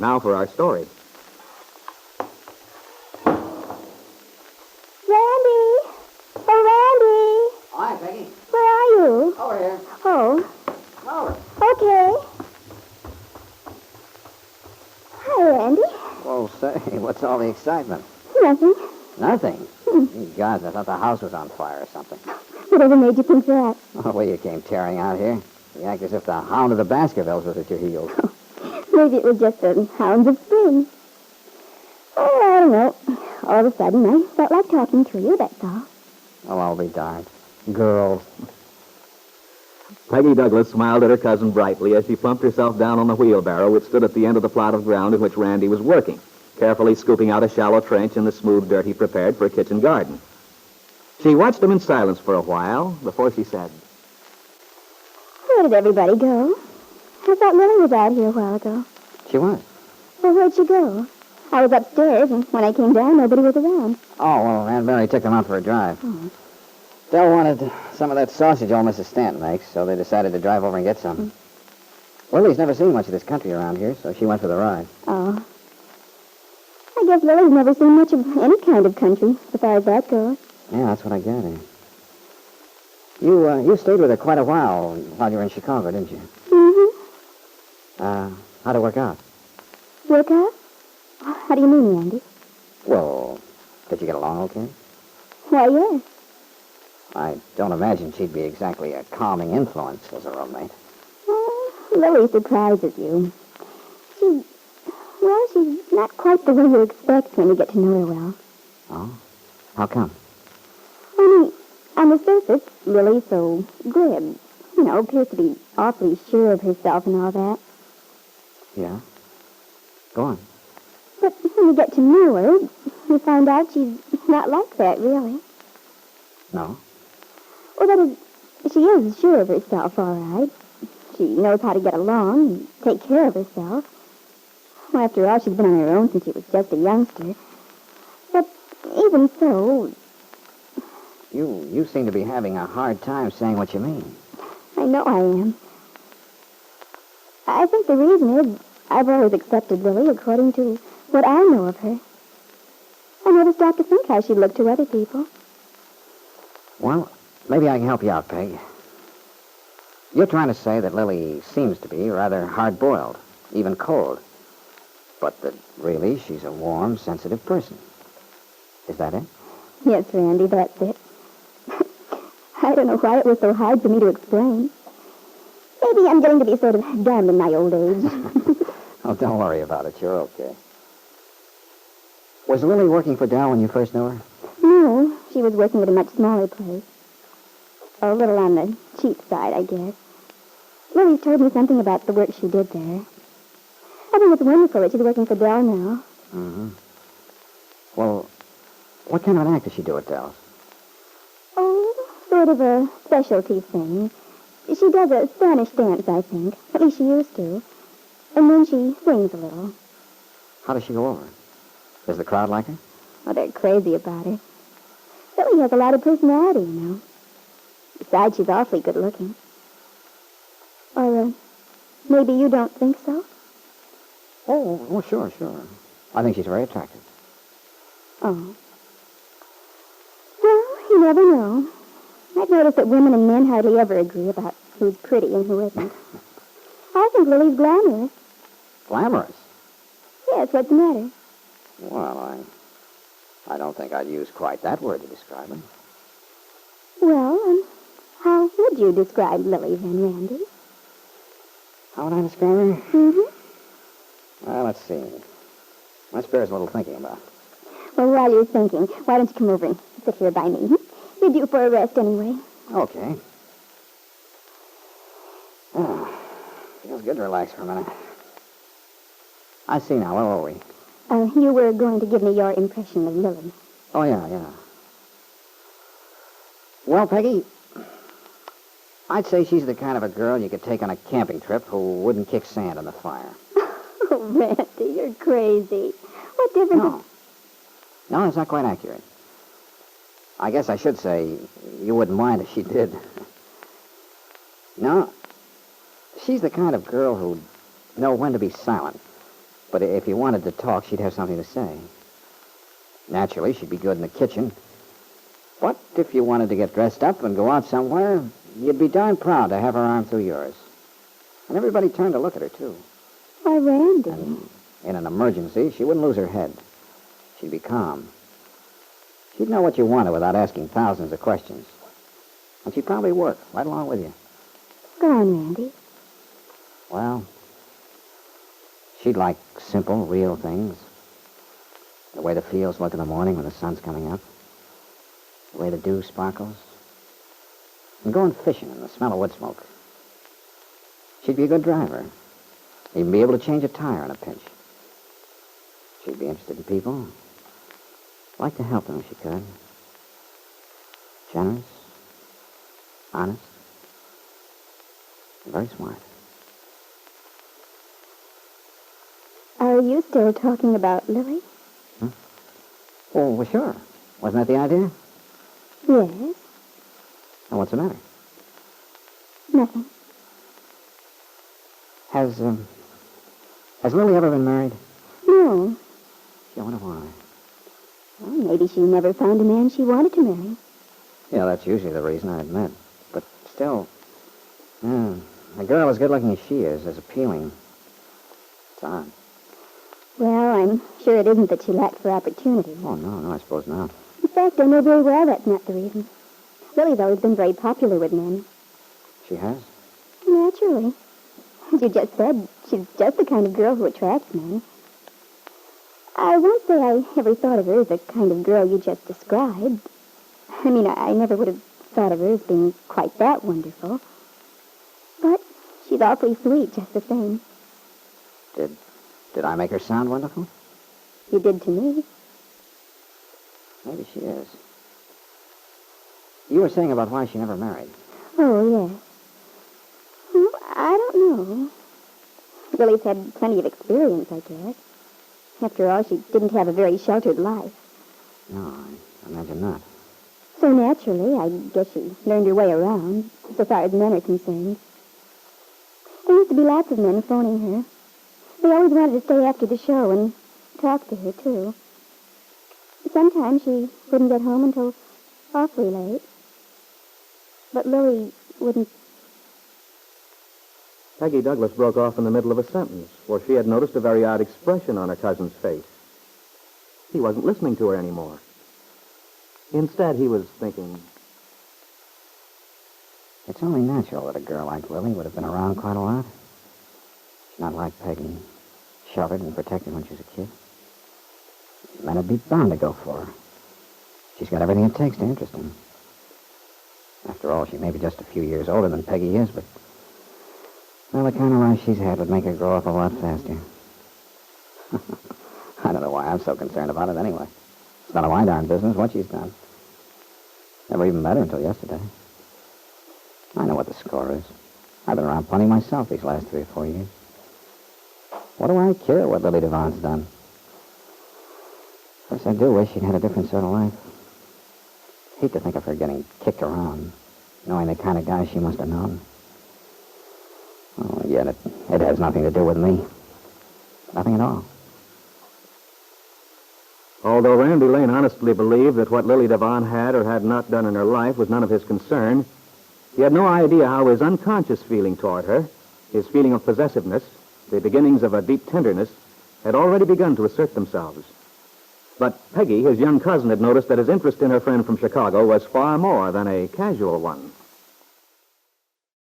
Now for our story. Randy! Oh, Randy! Hi, Peggy. Where are you? Over here. Oh, Over. okay. Hi, Randy. Well, say, what's all the excitement? Nothing. Nothing. You guys, I thought the house was on fire or something. Whatever made you think that? Oh, the way you came tearing out here. You act as if the hound of the Baskervilles was at your heels. Maybe it was just the hounds of spring. Oh, I don't know. All of a sudden, I felt like talking to you, that's all. Oh, I'll be darned. Girls. Peggy Douglas smiled at her cousin brightly as she plumped herself down on the wheelbarrow which stood at the end of the plot of ground in which Randy was working, carefully scooping out a shallow trench in the smooth dirt he prepared for a kitchen garden. She watched him in silence for a while before she said, Where did everybody go? I thought Lily was out here a while ago. She was. Well, where'd she go? I was upstairs, and when I came down, nobody was around. Oh, well, Aunt Mary took them out for a drive. Oh. Dell wanted some of that sausage old Mrs. Stanton makes, so they decided to drive over and get some. Lily's never seen much of this country around here, so she went for the ride. Oh. I guess Lily's never seen much of any kind of country, as far as that goes. Yeah, that's what I gather. You stayed with her quite a while you were in Chicago, didn't you? Mm-hmm. How'd it work out? Work out? How do you mean, Randy? Well, did you get along okay? Why, yes. I don't imagine she'd be exactly a calming influence as a roommate. Lily surprises you. She's not quite the way you expect when you get to know her well. Oh? How come? I mean, on the surface, Lily's so glib. You know, appears to be awfully sure of herself and all that. Yeah? Go on. But when you get to know her, you find out she's not like that, really. No? Well, that is, she is sure of herself, all right. She knows how to get along and take care of herself. Well, after all, she's been on her own since she was just a youngster. But even so... You seem to be having a hard time saying what you mean. I know I am. I think the reason is I've always accepted Lily according to what I know of her. I never stopped to think how she'd look to other people. Well, maybe I can help you out, Peg. You're trying to say that Lily seems to be rather hard-boiled, even cold, but that really she's a warm, sensitive person. Is that it? Yes, Randy, that's it. I don't know why it was so hard for me to explain. Maybe I'm getting to be sort of dumb in my old age. Oh, don't worry about it. You're okay. Was Lily working for Dell when you first knew her? No, she was working at a much smaller place. A little on the cheap side, I guess. Lily's told me something about the work she did there. I think it's wonderful that she's working for Dell now. Mm-hmm. Well, what kind of an act does she do at Dell's? Oh, sort of a specialty thing. She does a Spanish dance, I think. At least she used to. And then she sings a little. How does she go over? Does the crowd like her? Oh, they're crazy about her. Lily has a lot of personality, you know. Besides, she's awfully good looking. Or, maybe you don't think so? Oh, sure. I think she's very attractive. Oh. Well, you never know. I've noticed that women and men hardly ever agree about who's pretty and who isn't. I think Lily's glamorous. Glamorous? Yes, what's the matter? Well, I don't think I'd use quite that word to describe her. Well, how would you describe Lily then, Randy? How would I describe her? Mm-hmm. Well, let's see. That bears a little thinking about. Well, while you're thinking, why don't you come over and sit here by me? You're due for a rest anyway. Okay. Oh, feels good to relax for a minute. I see now. Where were we? You were going to give me your impression of Lily. Oh, yeah. Well, Peggy, I'd say she's the kind of a girl you could take on a camping trip who wouldn't kick sand in the fire. Oh, Randy, you're crazy. What difference... No, that's not quite accurate. I guess I should say you wouldn't mind if she did. No, she's the kind of girl who'd know when to be silent But if you wanted to talk, she'd have something to say. Naturally, she'd be good in the kitchen. But if you wanted to get dressed up and go out somewhere, you'd be darn proud to have her arm through yours. And everybody turned to look at her, too. Why, Randy. And in an emergency, she wouldn't lose her head. She'd be calm. She'd know what you wanted without asking thousands of questions. And she'd probably work right along with you. Go on, Randy. Well, she'd like simple, real things. The way the fields look in the morning when the sun's coming up. The way the dew sparkles. And going fishing in the smell of wood smoke. She'd be a good driver. Even be able to change a tire in a pinch. She'd be interested in people. Like to help them if she could. Generous. Honest. And very smart. Are you still talking about Lily? Oh, well, sure. Wasn't that the idea? Yes. Now, what's the matter? Nothing. Has Lily ever been married? No. Yeah, I wonder why. Well, maybe she never found a man she wanted to marry. Yeah, that's usually the reason, I admit. But still, a girl as good-looking as she is appealing. It's odd. Well, I'm sure it isn't that she lacked for opportunity. Oh, no, I suppose not. In fact, I know very well that's not the reason. Lily's always been very popular with men. She has? Naturally. As you just said, she's just the kind of girl who attracts men. I won't say I ever thought of her as the kind of girl you just described. I mean, I never would have thought of her as being quite that wonderful. But she's awfully sweet just the same. Did I make her sound wonderful? You did to me. Maybe she is. You were saying about why she never married. Oh, yes. Well, I don't know. Lily's had plenty of experience, I guess. After all, she didn't have a very sheltered life. No, I imagine not. So naturally, I guess she learned her way around, so far as men are concerned. There used to be lots of men phoning her. They always wanted to stay after the show and talk to her, too. Sometimes she wouldn't get home until awfully late. But Lily wouldn't... Peggy Douglas broke off in the middle of a sentence, for she had noticed a very odd expression on her cousin's face. He wasn't listening to her anymore. Instead, he was thinking... It's only natural that a girl like Lily would have been around quite a lot. She's not like Peggy, sheltered and protected when she was a kid. Men would be bound to go for her. She's got everything it takes to interest him. After all, she may be just a few years older than Peggy is, but... Well, the kind of life she's had would make her grow up a lot faster. I don't know why I'm so concerned about it anyway. It's none of my darn business what she's done. Never even met her until yesterday. I know what the score is. I've been around plenty myself these last 3 or 4 years. What do I care what Lily Devon's done? Of course, I do wish she'd had a different sort of life. Hate to think of her getting kicked around, knowing the kind of guy she must have known. Oh, yet it has nothing to do with me. Nothing at all. Although Randy Lane honestly believed that what Lily Devon had or had not done in her life was none of his concern, he had no idea how his unconscious feeling toward her, his feeling of possessiveness, the beginnings of a deep tenderness, had already begun to assert themselves. But Peggy, his young cousin, had noticed that his interest in her friend from Chicago was far more than a casual one.